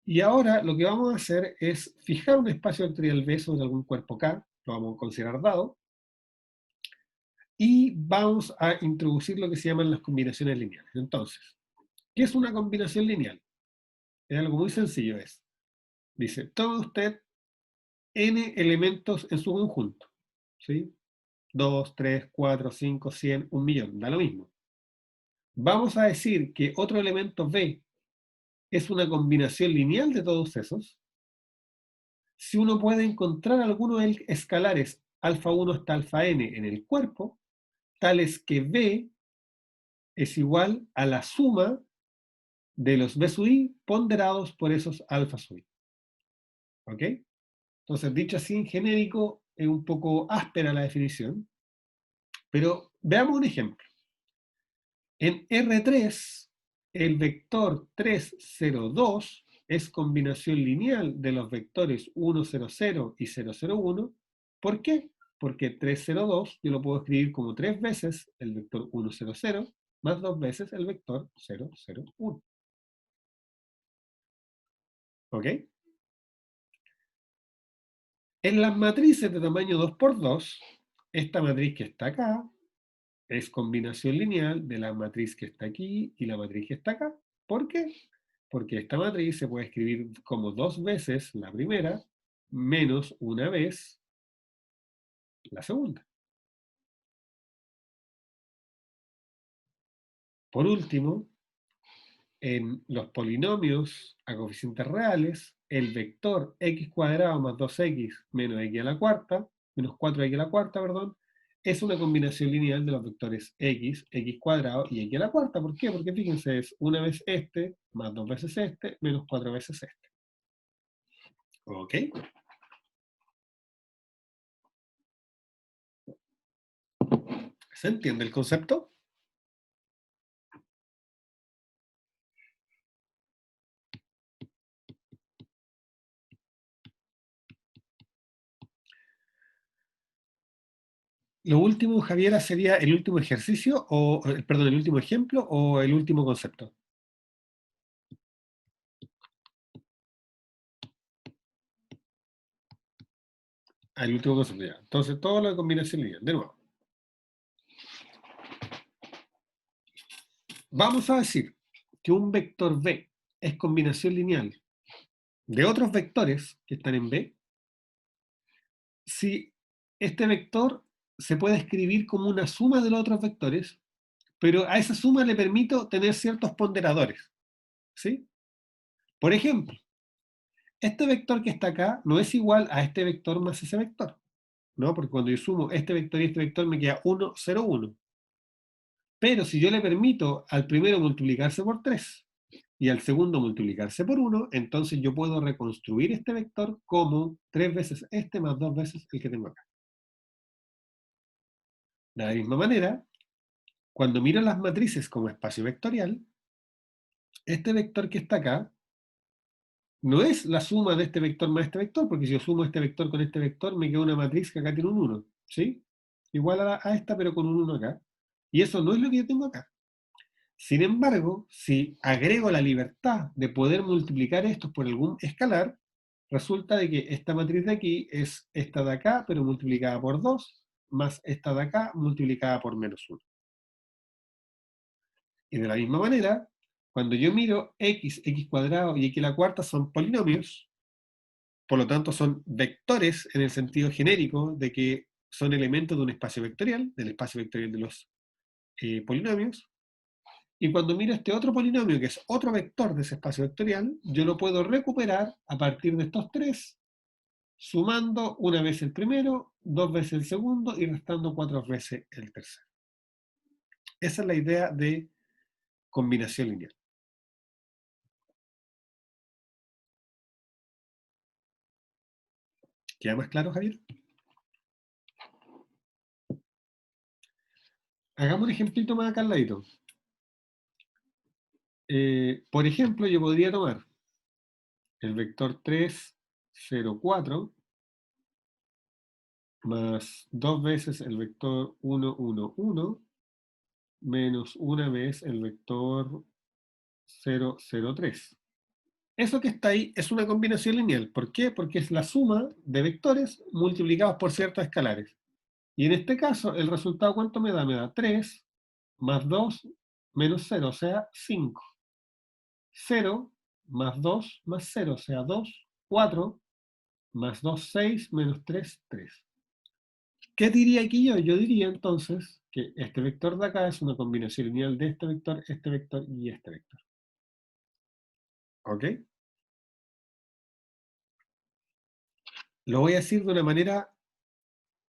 y ahora lo que vamos a hacer es fijar un espacio vectorial V sobre algún cuerpo K, lo vamos a considerar dado, y vamos a introducir lo que se llaman las combinaciones lineales. Entonces, ¿qué es una combinación lineal? Es algo muy sencillo, dice, tome usted n elementos en su conjunto, ¿sí? 2, 3, 4, 5, 100, 1.000.000, da lo mismo. Vamos a decir que otro elemento B es una combinación lineal de todos esos. Si uno puede encontrar algunos escalares alfa 1 hasta alfa n en el cuerpo, tales que B es igual a la suma de los B sub I ponderados por esos alfa sub I. ¿Ok? Entonces, dicho así en genérico, es un poco áspera la definición, pero veamos un ejemplo. En R3, el vector 3, 0, 2 es combinación lineal de los vectores 1, 0, 0 y 0, 0, 1. ¿Por qué? Porque 3, 0, 2 yo lo puedo escribir como 3 veces el vector 1, 0, 0 más 2 veces el vector 0, 0, 1. ¿Ok? En las matrices de tamaño 2 por 2, esta matriz que está acá es combinación lineal de la matriz que está aquí y la matriz que está acá. ¿Por qué? Porque esta matriz se puede escribir como 2 veces la primera menos una vez la segunda. Por último, en los polinomios a coeficientes reales, el vector x cuadrado más 2x menos x a la cuarta, menos 4x a la cuarta, perdón, es una combinación lineal de los vectores x, x cuadrado y x a la cuarta. ¿Por qué? Porque fíjense, es una vez este, más dos veces este, menos cuatro veces este. ¿Ok? ¿Se entiende el concepto? Lo último, Javiera, sería el último ejercicio, o, perdón, el último ejemplo o el último concepto. El último concepto, ya. Entonces, todo lo de combinación lineal. De nuevo. Vamos a decir que un vector B es combinación lineal de otros vectores que están en B, si este vector se puede escribir como una suma de los otros vectores, pero a esa suma le permito tener ciertos ponderadores, ¿sí? Por ejemplo, este vector que está acá no es igual a este vector más ese vector, ¿no? Porque cuando yo sumo este vector y este vector me queda 1, 0, 1. Pero si yo le permito al primero multiplicarse por 3 y al segundo multiplicarse por 1, entonces yo puedo reconstruir este vector como 3 veces este más 2 veces el que tengo acá. De la misma manera, cuando miro las matrices como espacio vectorial, este vector que está acá no es la suma de este vector más este vector, porque si yo sumo este vector con este vector, me queda una matriz que acá tiene un 1, ¿sí? Igual a esta, pero con un 1 acá. Y eso no es lo que yo tengo acá. Sin embargo, si agrego la libertad de poder multiplicar estos por algún escalar, resulta de que esta matriz de aquí es esta de acá, pero multiplicada por 2, más esta de acá multiplicada por menos 1. Y de la misma manera, cuando yo miro x, x cuadrado y x a la cuarta son polinomios, por lo tanto son vectores en el sentido genérico de que son elementos de un espacio vectorial, del espacio vectorial de los polinomios. Y cuando miro este otro polinomio, que es otro vector de ese espacio vectorial, yo lo puedo recuperar a partir de estos tres, sumando una vez el primero, dos veces el segundo y restando cuatro veces el tercero. Esa es la idea de combinación lineal. ¿Queda más claro, Javier? Hagamos un ejemplito más acá al ladito. Por ejemplo, yo podría tomar el vector 3, 0, 4, más dos veces el vector 1, 1, 1, menos una vez el vector 0, 0, 3. Eso que está ahí es una combinación lineal. ¿Por qué? Porque es la suma de vectores multiplicados por ciertos escalares. Y en este caso, el resultado, ¿cuánto me da? Me da 3 más 2 menos 0, o sea, 5. 0 más 2 más 0, o sea, 2, 4, más 2, 6, menos 3, 3. ¿Qué diría aquí yo? Yo diría entonces que este vector de acá es una combinación lineal de este vector y este vector. ¿Ok? Lo voy a decir de una manera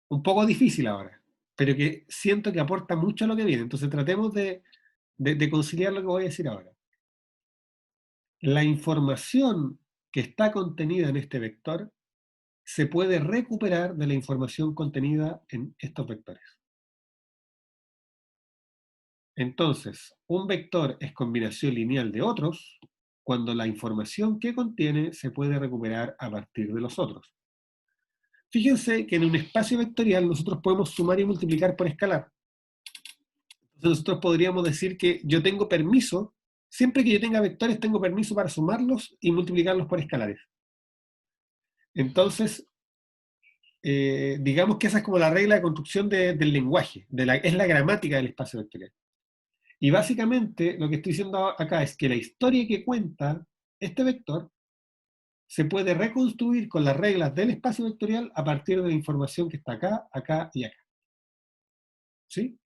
un poco difícil ahora, pero que siento que aporta mucho a lo que viene. Entonces tratemos de conciliar lo que voy a decir ahora. La información que está contenida en este vector se puede recuperar de la información contenida en estos vectores. Entonces, un vector es combinación lineal de otros cuando la información que contiene se puede recuperar a partir de los otros. Fíjense que en un espacio vectorial nosotros podemos sumar y multiplicar por escalar. Entonces nosotros podríamos decir que yo tengo permiso, siempre que yo tenga vectores, tengo permiso para sumarlos y multiplicarlos por escalares. Entonces, digamos que esa es como la regla de construcción del lenguaje, es la gramática del espacio vectorial. Y básicamente lo que estoy diciendo acá es que la historia que cuenta este vector se puede reconstruir con las reglas del espacio vectorial a partir de la información que está acá, acá y acá. ¿Sí?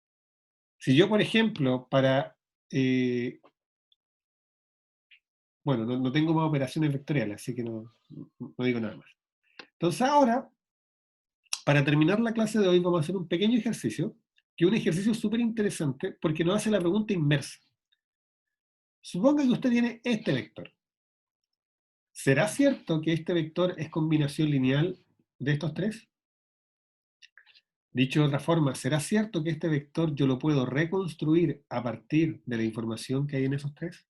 Si yo, por ejemplo, para bueno, no tengo más operaciones vectoriales, así que no digo nada más. Entonces ahora, para terminar la clase de hoy, vamos a hacer un pequeño ejercicio, que es un ejercicio súper interesante, porque nos hace la pregunta inversa. Suponga que usted tiene este vector. ¿Será cierto que este vector es combinación lineal de estos tres? Dicho de otra forma, ¿será cierto que este vector yo lo puedo reconstruir a partir de la información que hay en esos tres?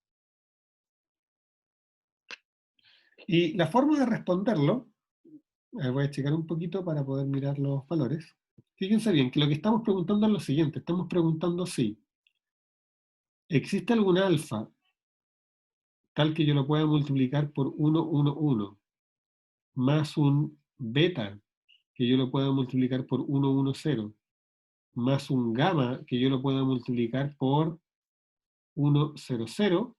Y la forma de responderlo, voy a checar un poquito para poder mirar los valores. Fíjense bien que lo que estamos preguntando es lo siguiente. Estamos preguntando si existe algún alfa tal que yo lo pueda multiplicar por 1, 1, 1, más un beta que yo lo pueda multiplicar por 1, 1, 0, más un gamma que yo lo pueda multiplicar por 1, 0, 0,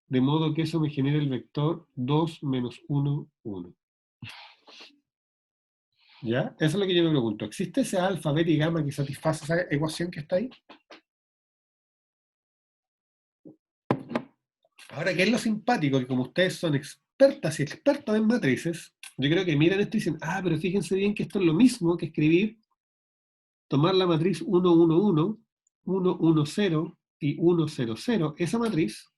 de modo que eso me genere el vector 2 menos 1, 1. ¿Ya? Eso es lo que yo me pregunto. ¿Existe ese alfa, beta y gamma que satisface esa ecuación que está ahí? Ahora, ¿qué es lo simpático? Que como ustedes son expertas y expertos en matrices, yo creo que miran esto y dicen, pero fíjense bien que esto es lo mismo que escribir, tomar la matriz 1, 1, 1, 1, 1, 0 y 1, 0, 0, esa matriz,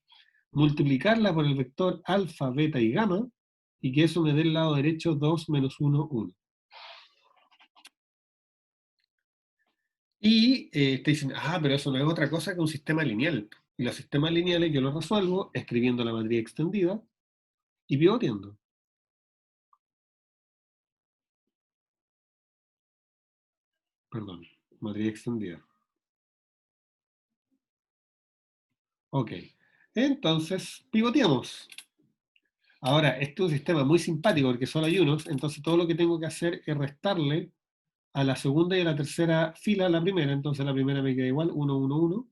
multiplicarla por el vector alfa, beta y gamma, y que eso me dé el lado derecho 2 menos 1, 1. Y te dicen, pero eso no es otra cosa que un sistema lineal. Y los sistemas lineales yo los resuelvo escribiendo la matriz extendida y pivoteando. Perdón, matriz extendida. Ok, entonces pivoteamos. Ahora, este es un sistema muy simpático porque solo hay unos, entonces todo lo que tengo que hacer es restarle a la segunda y a la tercera fila a la primera, entonces la primera me queda igual, 1, 1, 1.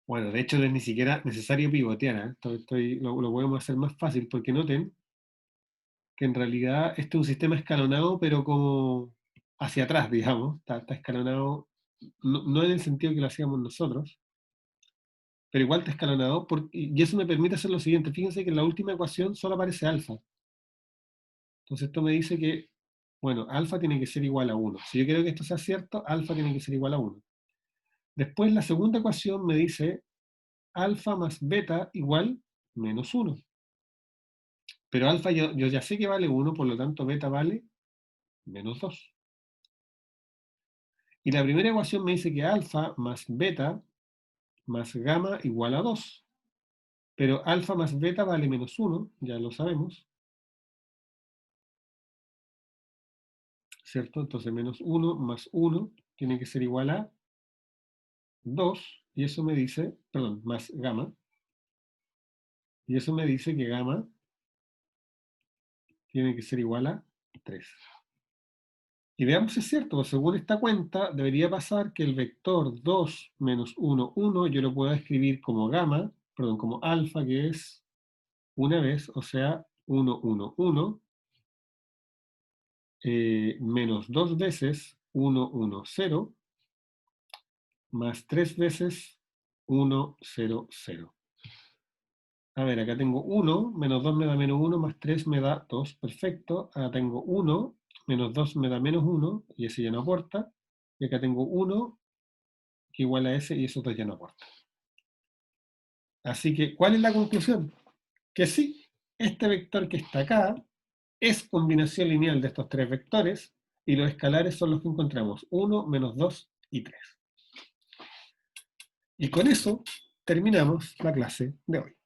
Bueno, de hecho no es ni siquiera necesario pivotear, lo podemos hacer más fácil porque noten que en realidad este es un sistema escalonado, pero como hacia atrás, digamos, está escalonado, no en el sentido que lo hacíamos nosotros, pero igual está escalonado, y eso me permite hacer lo siguiente. Fíjense que en la última ecuación solo aparece alfa. Entonces esto me dice que, bueno, alfa tiene que ser igual a 1. Si yo quiero que esto sea cierto, alfa tiene que ser igual a 1. Después la segunda ecuación me dice alfa más beta igual menos 1. Pero alfa yo ya sé que vale 1, por lo tanto beta vale menos 2. Y la primera ecuación me dice que alfa más beta más gamma igual a 2. Pero alfa más beta vale menos 1, ya lo sabemos. ¿Cierto? Entonces menos 1 más 1 tiene que ser igual a 2. Y eso me dice, perdón, más gamma. Y eso me dice que gamma tiene que ser igual a 3. Y veamos si es cierto, pues según esta cuenta, debería pasar que el vector 2 menos 1, 1, yo lo puedo escribir como gamma, perdón, como alfa, que es una vez, o sea, 1, 1, 1, menos 2 veces 1, 1, 0, más 3 veces 1, 0, 0. A ver, acá tengo 1, menos 2 me da menos 1, más 3 me da 2, perfecto. Acá tengo 1, menos 2 me da menos 1, y ese ya no aporta. Y acá tengo 1, que igual a ese, y esos dos ya no aportan. Así que, ¿cuál es la conclusión? Que sí, este vector que está acá es combinación lineal de estos tres vectores, y los escalares son los que encontramos, 1, menos 2 y 3. Y con eso terminamos la clase de hoy.